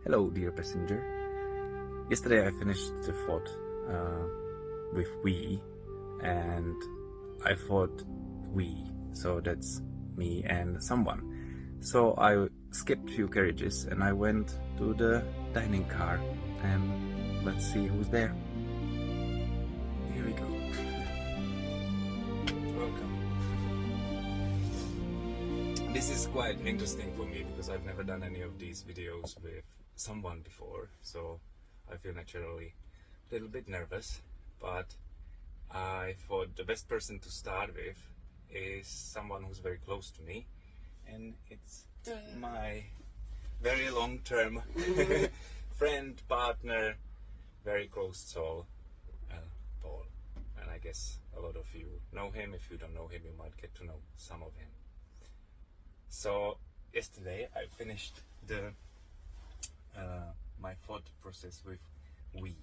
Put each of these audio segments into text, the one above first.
Hello, dear passenger. Yesterday I finished the thought with we, and I thought we, so that's me and someone. So I skipped few carriages and I went to the dining car, and let's see who's there. Here we go. Welcome. This is quite interesting for me because I've never done any of these videos with someone before, so I feel naturally a little bit nervous, but I thought the best person to start with is someone who's very close to me, and it's my very long-term friend, partner, very close soul, Paul. And I guess a lot of you know him. If you don't know him, you might get to know some of him. So yesterday I finished the my thought process with we.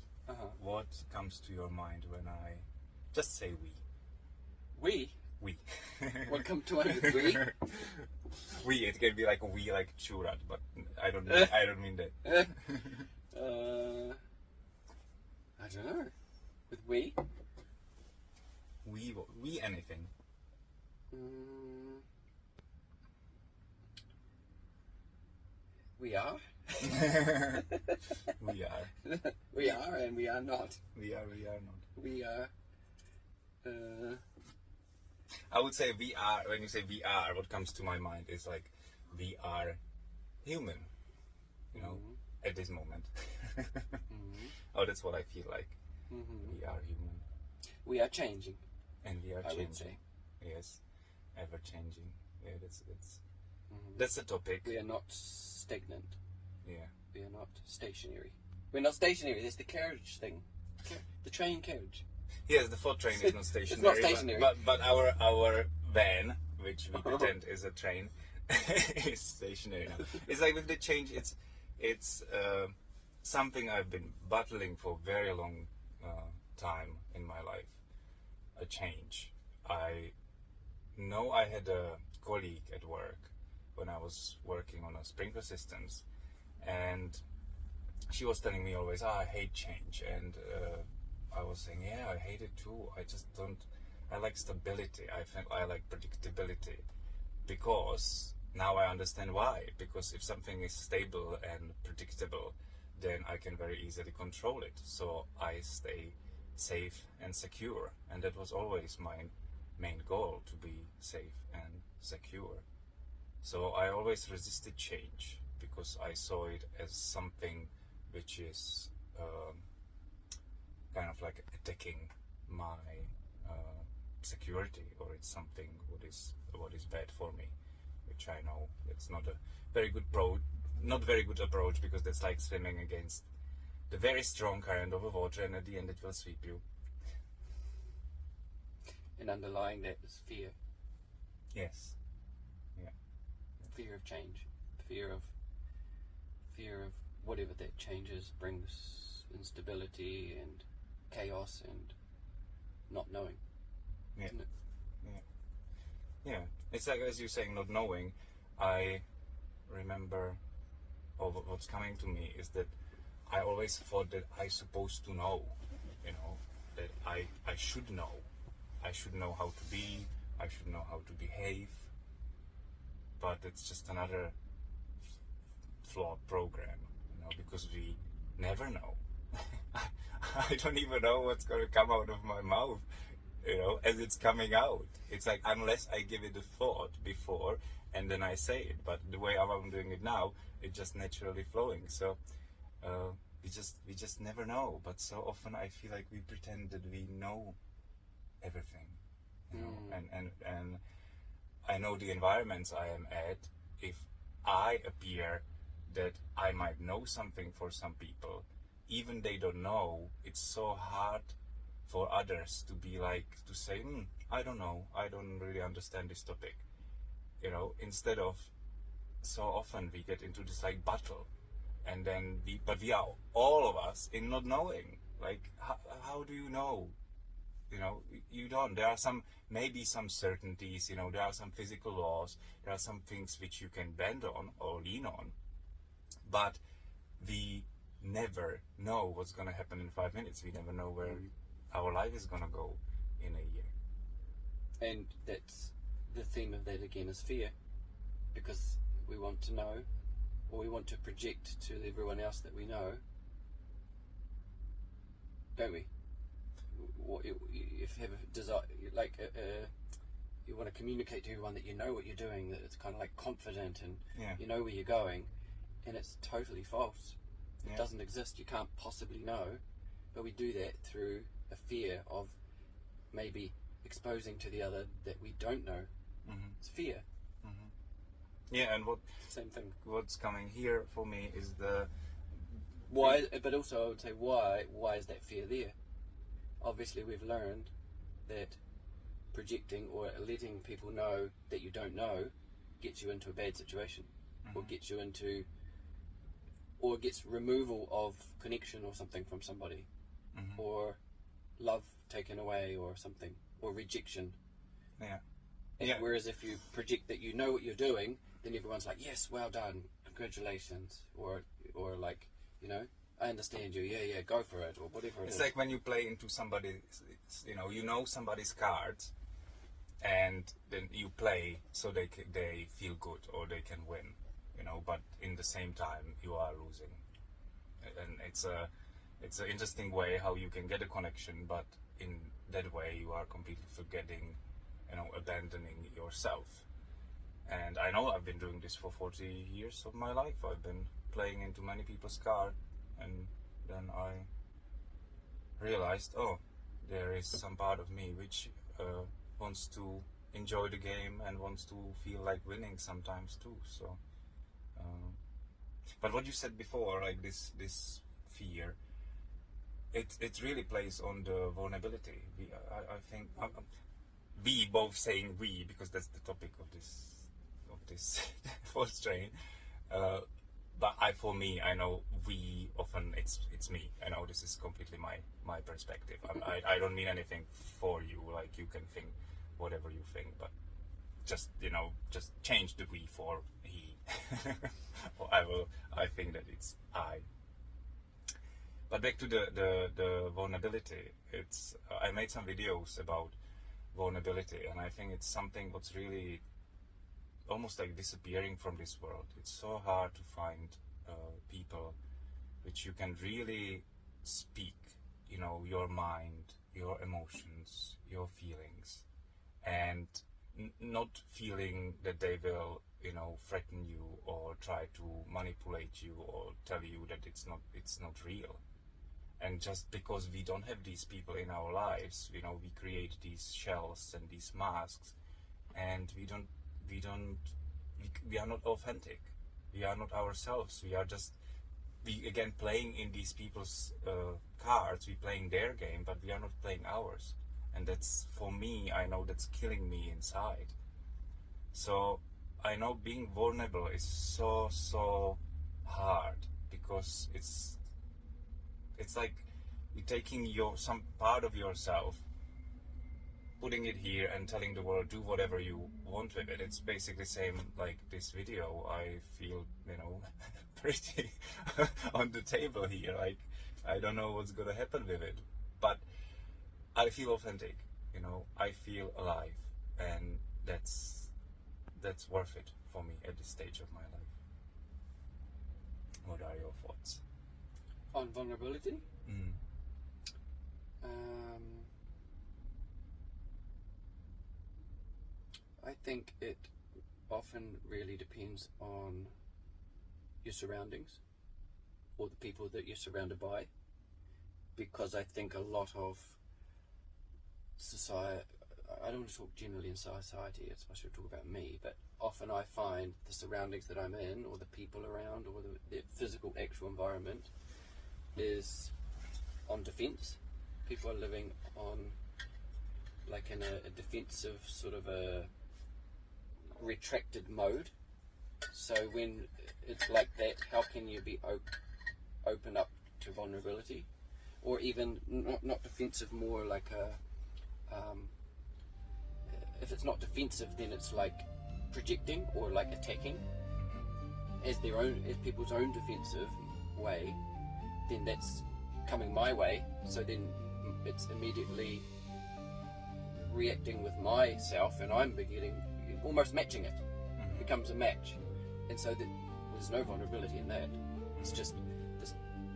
What comes to your mind when I just say we? We? We. What comes to mind with we? We, it can be like a we, like churat, but I don't mean that. I don't know. With we? We anything. We are. We are. We are and we are not. We are not. We are. I would say we are. When you say we are, what comes to my mind is like we are human. You know, at this moment. Oh, that's what I feel like. We are human. We are changing. And we are I changing. would say. Yes, ever changing. Yeah, that's the topic. We are not stagnant. Yeah. We are not stationary. We're not stationary. There's the carriage thing. The train carriage. Yes, the thought train is not stationary. It's not stationary. But our van, which we pretend is a train, is stationary now. It's like with the change, it's something I've been battling for a very long time in my life. A change. I know I had a colleague at work when I was working on a sprinkler systems, and she was telling me always, I hate change, and I was saying, yeah, I hate it too. I just don't. I like stability. I like predictability, because now I understand why. Because if something is stable and predictable, then I can very easily control it. So I stay safe and secure, and that was always my main goal, to be safe and secure. So I always resisted change because I saw it as something which is kind of like attacking my security, or it's something what is bad for me, which I know it's not a very good approach, because that's like swimming against the very strong current of a water, and at the end it will sweep you. And underlying that is fear. Yes. Yeah. Fear of change. Fear of whatever that changes brings instability and chaos and not knowing. Yeah. Isn't it? Yeah. It's like, as you're saying, not knowing. I remember, or what's coming to me is that I always thought that I supposed to know, that I should know. I should know how to be, I should know how to behave, but it's just another flawed program, because we never know. I don't even know what's going to come out of my mouth, as it's coming out. It's like, unless I give it a thought before and then I say it, but the way I'm doing it now, it's just naturally flowing. So we just never know. But so often I feel like we pretend that we know everything, and I know the environments I am at. If I appear that I might know something for some people, even they don't know, it's so hard for others to be like, to say, I don't know, I don't really understand this topic, instead of, so often we get into this like battle, and then we are all of us in not knowing, like, how do you know? You don't. There are maybe some certainties, there are some physical laws, there are some things which you can bend on or lean on, but we never know what's going to happen in 5 minutes. We never know where our life is going to go in a year. And that's the theme of that again, is fear, because we want to know, or we want to project to everyone else that we know, don't we? If you have a desire, like you want to communicate to everyone that you know what you're doing, that it's kind of like confident and you know where you're going, and it's totally false. It doesn't exist. You can't possibly know, but we do that through a fear of maybe exposing to the other that we don't know. It's fear. Yeah, and Same thing. what's coming here for me is the Why, but also I would say why is that fear there? Obviously we've learned that projecting or letting people know that you don't know gets you into a bad situation, or gets you into, or gets removal of connection or something from somebody, or love taken away or something, or rejection. Whereas if you project that you know what you're doing, then everyone's like, yes, well done, congratulations, or like, you know, I understand you, yeah, go for it, or whatever it is. It's like when you play into somebody's, you know somebody's cards, and then you play so they feel good or they can win, but in the same time you are losing. And it's an interesting way how you can get a connection, but in that way you are completely forgetting, abandoning yourself. And I know I've been doing this for 40 years of my life. I've been playing into many people's cards, and then I realized, there is some part of me which wants to enjoy the game and wants to feel like winning sometimes too. So, but what you said before, like this fear, it really plays on the vulnerability. I think we both saying we, because that's the topic of this fourth strain. But for me, I know we often, it's me. I know this is completely my perspective. I don't mean anything for you. Like, you can think whatever you think, but just change the we for he. Or I think that it's I. But back to the vulnerability. I made some videos about vulnerability, and I think it's something what's really almost like disappearing from this world. It's so hard to find people which you can really speak, your mind, your emotions, your feelings, and not feeling that they will, threaten you or try to manipulate you or tell you that it's not real. And just because we don't have these people in our lives, we create these shells and these masks, and we are not authentic. We are not ourselves. We are just, again, playing in these people's cards. We're playing their game, but we are not playing ours. And that's, for me, I know that's killing me inside. So I know being vulnerable is so hard, because it's like you're taking some part of yourself, putting it here and telling the world, do whatever you want with it. It's basically same like this video. I feel, pretty on the table here. Like, I don't know what's gonna happen with it, but I feel authentic. I feel alive, and that's worth it for me at this stage of my life. What are your thoughts on vulnerability? I think it often really depends on your surroundings or the people that you're surrounded by, because I think a lot of society, I don't want to talk generally in society, I should talk about me, but often I find the surroundings that I'm in, or the people around, or the physical actual environment is on defense. People are living on, like, in a defensive sort of a retracted mode. So when it's like that, how can you be open up to vulnerability? Or even not defensive, more like if it's not defensive, then it's like projecting or like attacking as people's own defensive way, then that's coming my way. So then it's immediately reacting with myself, and I'm beginning almost matching it. It becomes a match, and so there's no vulnerability in that. It's just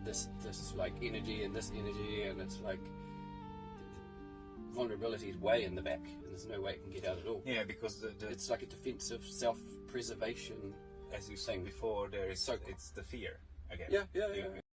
this like energy and this energy, and it's like vulnerability is way in the back, and there's no way it can get out at all. Yeah, because It's like a defensive self-preservation. as you said before, there is So- it's the fear again. Yeah.